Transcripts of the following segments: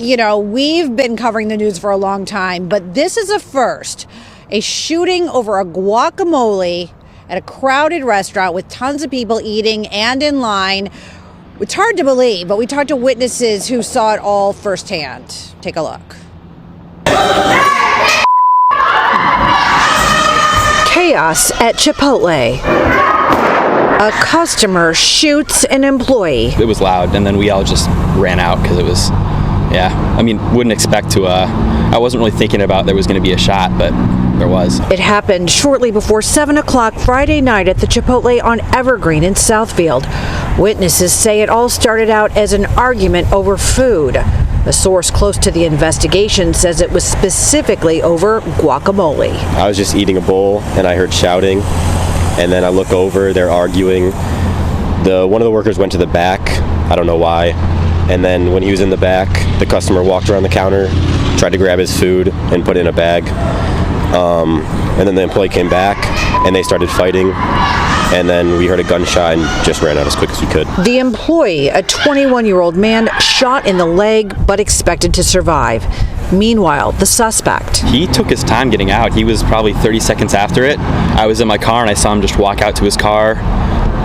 You know, we've been covering the news for a long time, but this is a first. A shooting over a guacamole at a crowded restaurant with tons of people eating and in line. It's hard to believe, but we talked to witnesses who saw it all firsthand. Take a look. Chaos at Chipotle. A customer shoots an employee. It was loud, and then we all just ran out because it was, wouldn't expect to, I wasn't really thinking about there was going to be a shot, but there was. It happened shortly before 7 o'clock Friday night at the Chipotle on Evergreen in Southfield. Witnesses say it all started out as an argument over food. A source close to the investigation says it was specifically over guacamole. I was just eating a bowl, and I heard shouting. And then I look over, they're arguing. One of the workers went to the back, I don't know why. And then when he was in the back, the customer walked around the counter, tried to grab his food and put it in a bag. And then the employee came back and they started fighting. And then we heard a gunshot and just ran out as quick as we could. The employee, a 21-year-old man, shot in the leg but expected to survive. Meanwhile, the suspect. He took his time getting out. He was probably 30 seconds after it. I was in my car and I saw him just walk out to his car,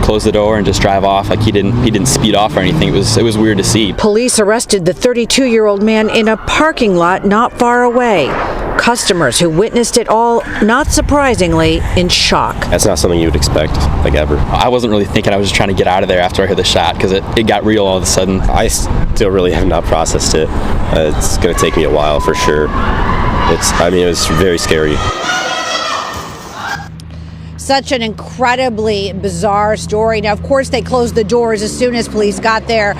close the door and just drive off. Like he didn't speed off or anything. It was weird to see. Police arrested the 32-year-old man in a parking lot not far away. Customers who witnessed it all, not surprisingly, in shock. That's not something you would expect, like ever. I wasn't really thinking. I was just trying to get out of there after I heard the shot because it got real all of a sudden. I still really have not processed it. It's going to take me a while for sure. It was very scary. Such an incredibly bizarre story. Now, of course, they closed the doors as soon as police got there.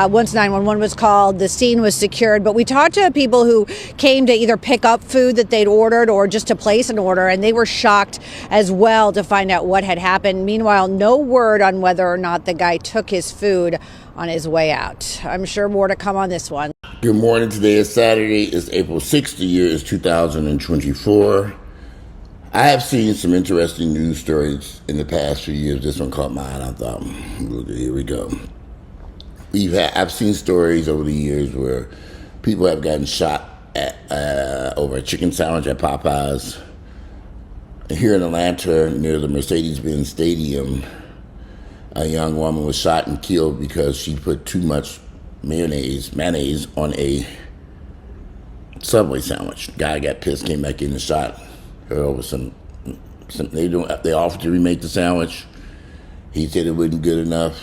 Once 911 was called, the scene was secured. But we talked to people who came to either pick up food that they'd ordered or just to place an order, and they were shocked as well to find out what had happened. Meanwhile, no word on whether or not the guy took his food on his way out. I'm sure more to come on this one. Good morning. Today is Saturday. It's April 6th. The year is 2024. I have seen some interesting news stories in the past few years. This one caught my eye, and I thought, here we go. I've seen stories over the years where people have gotten shot at over a chicken sandwich at Popeyes. Here in Atlanta, near the Mercedes-Benz Stadium, a young woman was shot and killed because she put too much mayonnaise on a Subway sandwich. Guy got pissed, came back in and shot her over they offered to remake the sandwich. He said it wasn't good enough.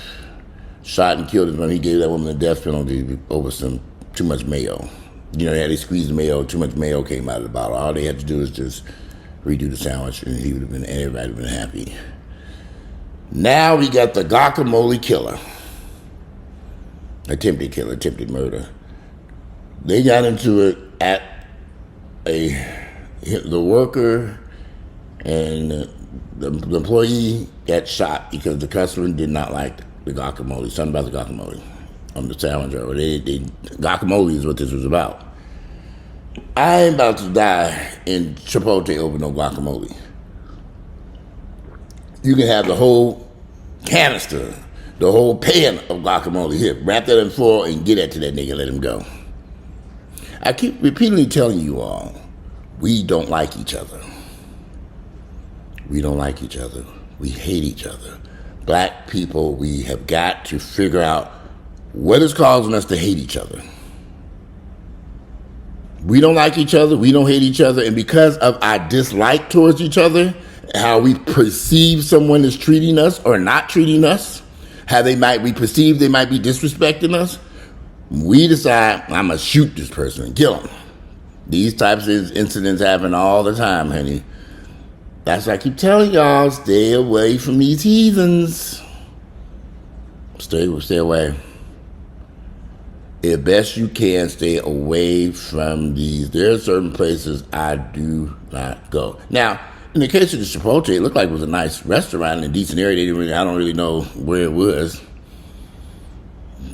Shot and killed his mom. He gave that woman the death penalty over too much mayo. You know, they squeezed the mayo, too much mayo came out of the bottle. All they had to do is just redo the sandwich and everybody would have been happy. Now we got the guacamole killer. Attempted murder. They got into it at the worker and the employee got shot because the customer did not like the guacamole, something about the guacamole on the sandwich. Guacamole is what this was about. I ain't about to die in Chipotle over no guacamole. You can have the whole canister, the whole pan of guacamole here. Wrap that in foil and get that to that nigga and let him go. I keep repeatedly telling you all, we don't like each other. We don't like each other. We hate each other. Black people, we have got to figure out what is causing us to hate each other. We don't like each other. We don't hate each other. And because of our dislike towards each other, how we perceive someone is treating us or not treating us, we perceive they might be disrespecting us, we decide, I'm going to shoot this person and kill him. These types of incidents happen all the time, honey. That's why I keep telling y'all, stay away from these heathens. Stay away. As best you can, stay away from these. There are certain places I do not go. Now, in the case of the Chipotle, it looked like it was a nice restaurant in a decent area. I don't really know where it was.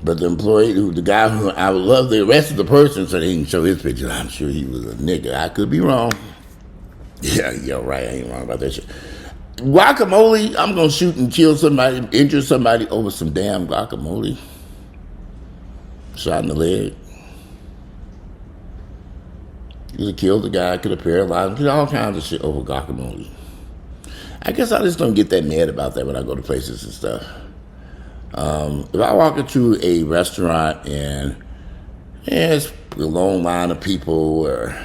But the employee, the guy who I would love the rest of the person so they didn't show his picture. I'm sure he was a nigga. I could be wrong. Yeah, right. I ain't wrong about that shit. Guacamole, I'm going to shoot and kill somebody, injure somebody over some damn guacamole. Shot in the leg. Could have killed the guy, could have paralyzed him, could have all kinds of shit over guacamole. I guess I just don't get that mad about that when I go to places and stuff. If I walk into a restaurant and it's a long line of people, or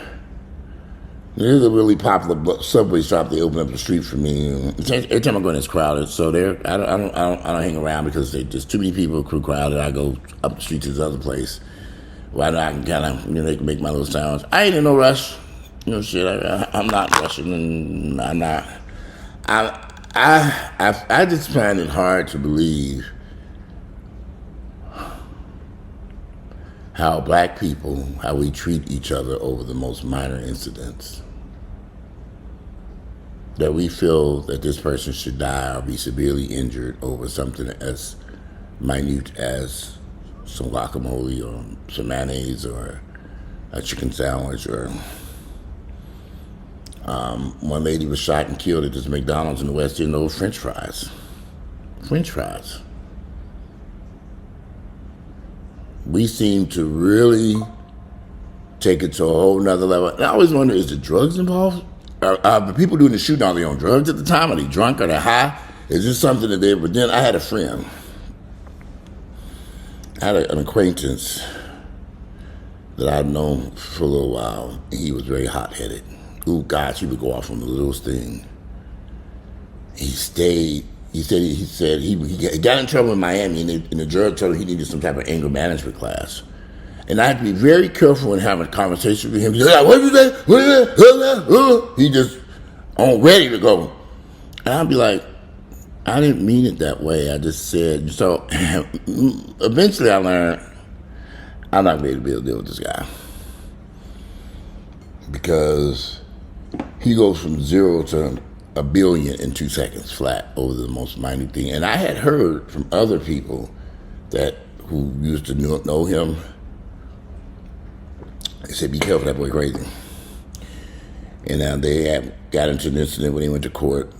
there's a really popular Subway stop they open up the street for me. Every time I go in, it's crowded. So I don't hang around because there's too many people, crew crowded. I go up the street to this other place. Why not? I can kind of make my little sounds. I ain't in no rush. Shit. I'm not rushing, and I'm not. I just find it hard to believe how black people, how we treat each other over the most minor incidents. That we feel that this person should die or be severely injured over something as minute as some guacamole or some mayonnaise or a chicken sandwich, or one lady was shot and killed at this McDonald's in the West End over French fries. French fries. We seem to really take it to a whole nother level. And I always wonder, is the drugs involved? Are the people doing the shooting, are they on drugs at the time? Are they drunk? Are they high? Is this something that they... But then I had a friend. I had an acquaintance that I'd known for a little while. He was very hot-headed. Oh, gosh, he would go off on the littlest thing. He stayed... He said he got in trouble in Miami, and the judge told him he needed some type of anger management class. And I had to be very careful in having a conversation with him. He's like, what is that? What is that? He just ready to go. And I'd be like, I didn't mean it that way. I just said, so eventually I learned I'm not ready to be able to deal with this guy. Because he goes from 0 to a billion in 2 seconds flat over the most minute thing. And I had heard from other people who used to know him. They said, be careful, that boy crazy. And now they got into an incident when they went to court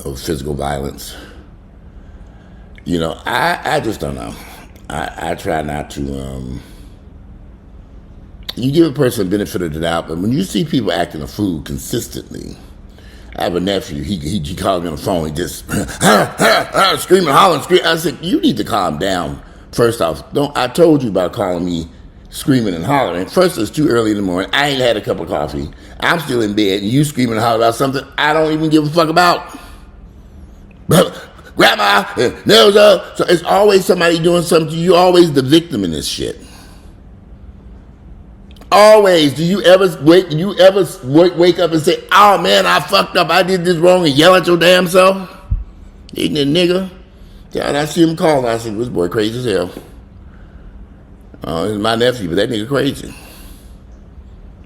of physical violence. I just don't know. I try not to... you give a person the benefit of the doubt, but when you see people acting a fool consistently... I have a nephew, he called me on the phone, he just screaming, hollering, screaming. I said, you need to calm down. First off, I told you about calling me screaming and hollering. First, it's too early in the morning, I ain't had a cup of coffee, I'm still in bed, and you screaming and hollering about something I don't even give a fuck about. Grandma, so it's always somebody doing something to you, you're always the victim in this shit. Always. Do you ever wake up and say, oh man, I fucked up, I did this wrong, and yell at your damn self? Eating a nigga. And I see him call, I said, this boy crazy as hell. He's my nephew, but that nigga crazy.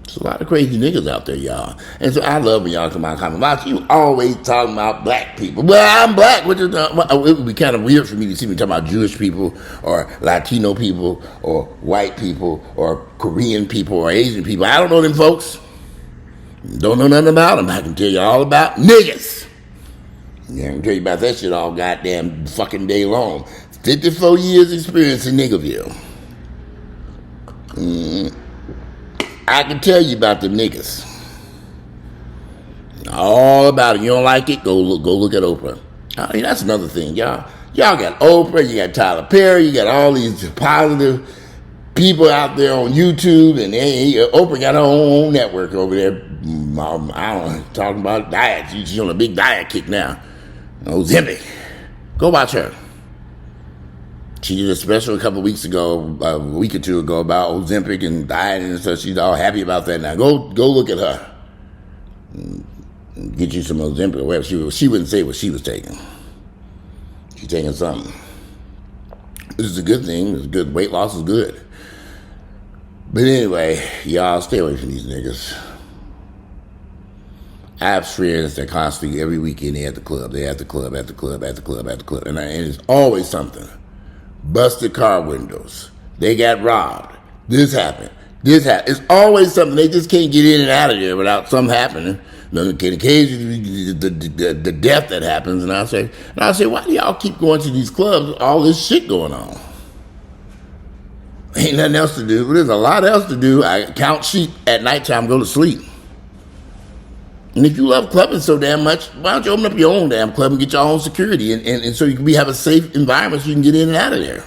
There's a lot of crazy niggas out there, y'all. And so I love when y'all come out and comment about you always talking about black people. Well, I'm black. It would be kind of weird for me to see me talking about Jewish people or Latino people or white people or Korean people or Asian people. I don't know them folks. Don't know nothing about them. I can tell you all about niggas. Yeah, I can tell you about that shit all goddamn fucking day long. 54 years experience in Niggerville. I can tell you about them niggas. All about it. You don't like it? Go look at Oprah. I mean, that's another thing, y'all. Y'all got Oprah, you got Tyler Perry, you got all these positive people out there on YouTube, and Oprah got her own network over there. I don't know, talking about diet. She's on a big diet kick now. Ozempic. Go watch her. She did a special a couple of weeks ago, a week or two ago, about Ozempic and diet, and so she's all happy about that now. Go look at her. Get you some Ozempic or whatever. She wouldn't say what she was taking. She's taking something. This is a good thing. It's good. Weight loss is good. But anyway, y'all stay away from these niggas. I have friends that constantly, every weekend, they're at the club. They're at the club, at the club, at the club, at the club. And it's always something. Busted car windows. They got robbed. This happened. It's always something. They just can't get in and out of there without something happening. Occasionally, the death that happens. And I say, why do y'all keep going to these clubs with all this shit going on? Ain't nothing else to do. But there's a lot else to do. I count sheep at nighttime, go to sleep. And if you love clubbing so damn much, why don't you open up your own damn club and get your own security and so you can have a safe environment so you can get in and out of there.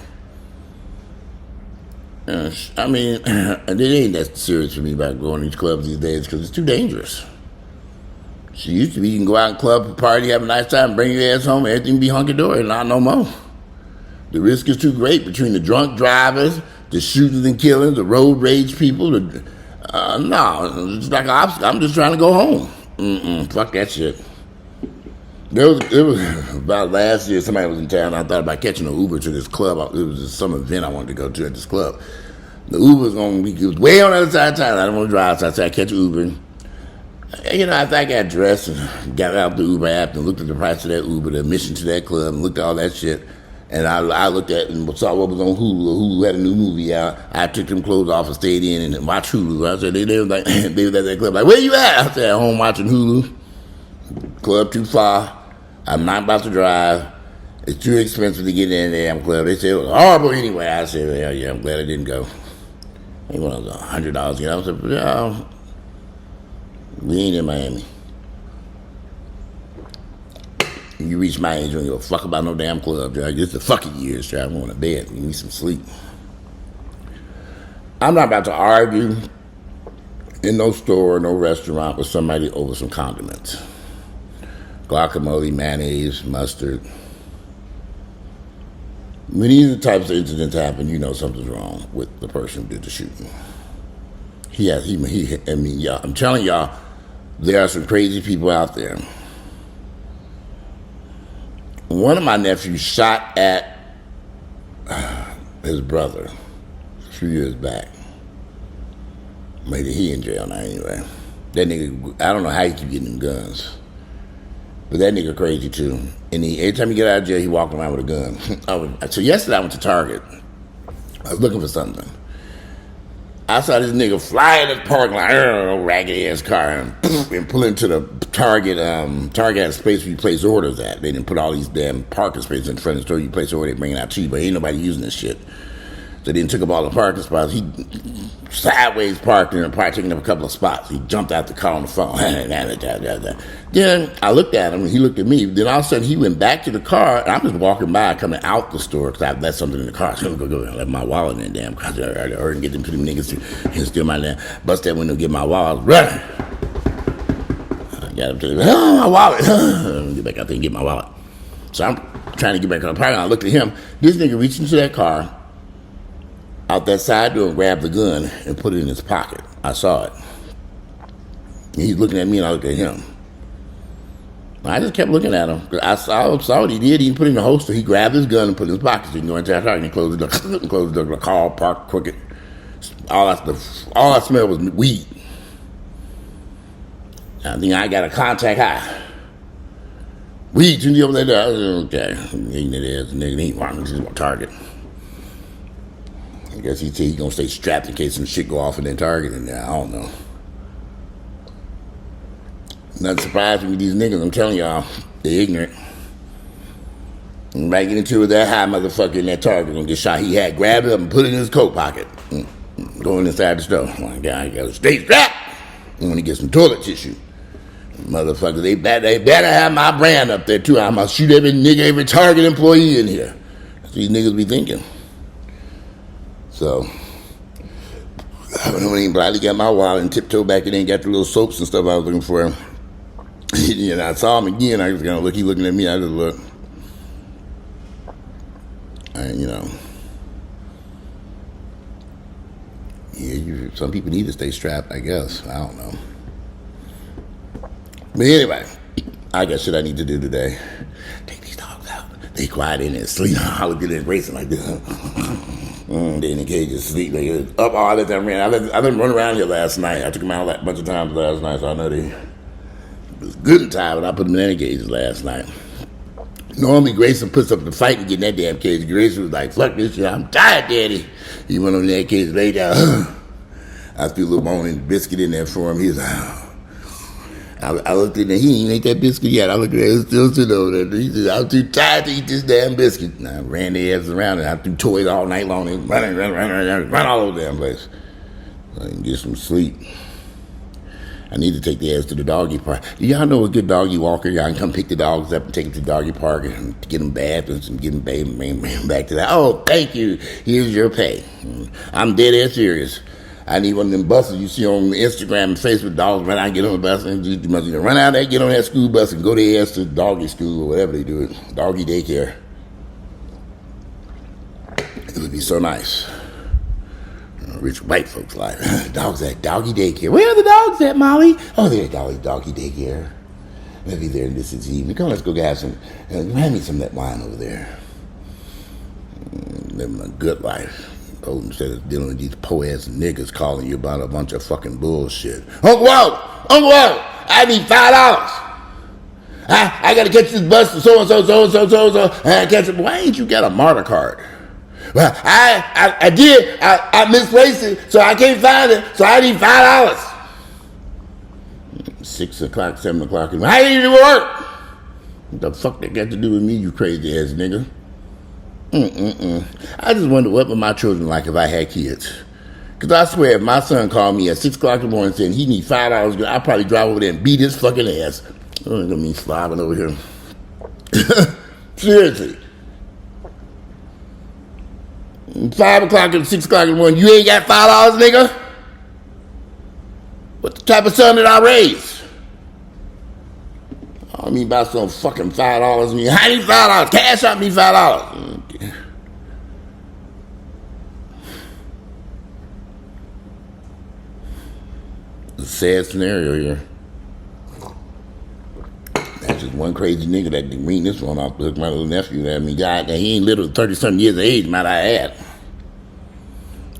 I mean, it ain't that serious for me about going to these clubs these days because it's too dangerous. She used to be, you can go out and club, party, have a nice time, bring your ass home, everything be hunky-dory, not no more. The risk is too great between the drunk drivers, the shootings and killings, the road rage people. No, it's like I'm just trying to go home. Fuck that shit. It was about last year, somebody was in town. I thought about catching an Uber to this club. It was just some event I wanted to go to at this club. The Uber was going to be, it was way on the other side of town. I didn't want to drive, so I said I'd catch an Uber. You know, after I got dressed and got out the Uber app and looked at the price of that Uber, the admission to that club, and looked at all that shit, and I looked at and saw what was on Hulu. Hulu had a new movie out. I took them clothes off and stayed in and watched Hulu. I said, they was like, they was at that club, like, where you at? I said, at home watching Hulu. Club too far. I'm not about to drive. It's too expensive to get in the damn club. They said it was horrible anyway. I said, well, yeah, I'm glad I didn't go. I think it was $100. You know, I said, yeah, we ain't in Miami. You reach my age, you don't give a fuck about no damn club, Joe. It's the fucking years, Joe. I'm going to bed. You need some sleep. I'm not about to argue in no store, no restaurant with somebody over some condiments. Guacamole, mayonnaise, mustard. When these types of incidents happen, you know something's wrong with the person who did the shooting. Y'all, I'm telling y'all, there are some crazy people out there. One of my nephews shot at his brother a few years back. Maybe he in jail now anyway. That nigga, I don't know how he keep getting them guns. But that nigga crazy too. And every time he get out of jail, he walking around with a gun. So yesterday I went to Target. I was looking for something. I saw this nigga fly in his parking lot, raggedy ass car, and pull into the Target. Target had a space where you place orders at. They didn't put all these damn parking spaces in front of the store. You place an order, they bring it out to you, but ain't nobody using this shit. So they took up all the parking spots. He sideways parked and probably taking up a couple of spots. He jumped out the car on the phone. Then I looked at him and he looked at me. Then all of a sudden he went back to the car and I'm just walking by coming out the store because I left something in the car. So I'm going to go left my wallet in the damn car. I heard him get them to them niggas and steal my damn, bust that window, get my wallet. I was running. I got him to the, my wallet. Get back out there and get my wallet. So I'm trying to get back on the parking lot. I looked at him. This nigga reached into that car, out that side door, and grabbed the gun and put it in his pocket. I saw it. And he's looking at me and I looked at him. I just kept looking at him. I saw what he did. He didn't put it in the holster. He grabbed his gun and put it in his pocket. So he can go into that car and he closed the door. Closed the door. The car parked crooked. All I smelled was weed. I think I got a contact high. Weed, you over there. I was okay. Eating it is. Nigga ain't walking. This is a Target. I guess he's going to stay strapped in case some shit go off in that Target in there. I don't know. Not surprised with these niggas. I'm telling y'all, they're ignorant. And right get into it, that high motherfucker in that Target gonna get shot. He had grabbed it up and put it in his coat pocket. Going inside the store. My guy got to stay strapped. And when he gets some toilet tissue. Motherfuckers, they better have my brand up there too. I'm gonna shoot every nigga, every Target employee in here. That's what these niggas be thinking. So, I don't know when he blindly got my wallet and tiptoed back in and got the little soaps and stuff I was looking for. And I saw him again. I was gonna look. He looking at me. I just looked. And yeah, some people need to stay strapped. I guess. I don't know. But anyway, I got shit I need to do today. Take these dogs out. They quiet in there, sleep. I look at it racing like this. They in the cages, sleep. They up all the time. I let them run around here last night. I took them out a bunch of times last night, so I know they was good and tired, but I put them in the cages last night. Normally, Grayson puts up the fight to get in that damn cage. Grayson was like, fuck this shit, I'm tired, Daddy. He went on in that cage, lay down. I threw a little bone and biscuit in there for him. He was like, I looked in there, he ain't ate that biscuit yet. I looked at it, it was still sitting over there. He said, I'm too tired to eat this damn biscuit. And I ran their asses around and I threw toys all night long. They run all over the damn place. So I can get some sleep. I need to take the ass to the doggy park. Do y'all know a good doggy walker? Y'all can come pick the dogs up and take them to the doggy park and get them bathed and get them back to that. Oh, thank you. Here's your pay. I'm dead ass serious. I need one of them buses you see on Instagram and Facebook. Dogs run out and get on the bus. And you must either run out there, get on that school bus, and go their ass to doggy school or whatever they do it. Doggy daycare. It would be so nice. Rich white folks like dogs at doggy daycare. Where are the dogs at, Molly? Oh, they're at doggy daycare. Maybe they're in this evening. Come on, let's go have some. Hand me some of that wine over there. Living a good life. Oh, instead of dealing with these po-ass niggas calling you about a bunch of fucking bullshit. Uncle Walt, I need $5. I gotta catch this bus to so and so. I catch it. Why ain't you got a martyr card? Well, I did. I misplaced it, so I can't find it. So I need $5. 6 o'clock, 7 o'clock. How do you work? What the fuck that got to do with me, you crazy ass nigga? I just wonder what would my children like if I had kids. Because I swear, if my son called me at 6 o'clock in the morning saying he needs $5, I'd probably drive over there and beat his fucking ass. Oh, look at me slobbing over here. Seriously. 5 o'clock and 6 o'clock in the morning, you ain't got $5, nigga? What the type of son did I raise? I mean about some fucking $5. I mean, I need $5. Cash out me $5. Okay. It's a sad scenario here. That's just one crazy nigga that can read this one off the hook. My little nephew, I mean, God, he ain't little 30-something years of age, might I add.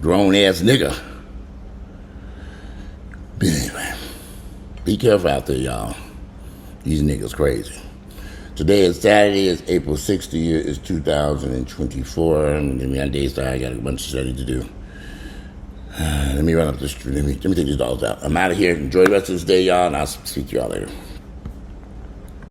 Grown ass nigga. But anyway, be careful out there, y'all. These niggas crazy. Today is Saturday. It's April 6th. The year is 2024. Give me a day start. I got a bunch of study to do. Let me run up the street. Let me take these dogs out. I'm out of here. Enjoy the rest of this day, y'all, and I'll speak to y'all later.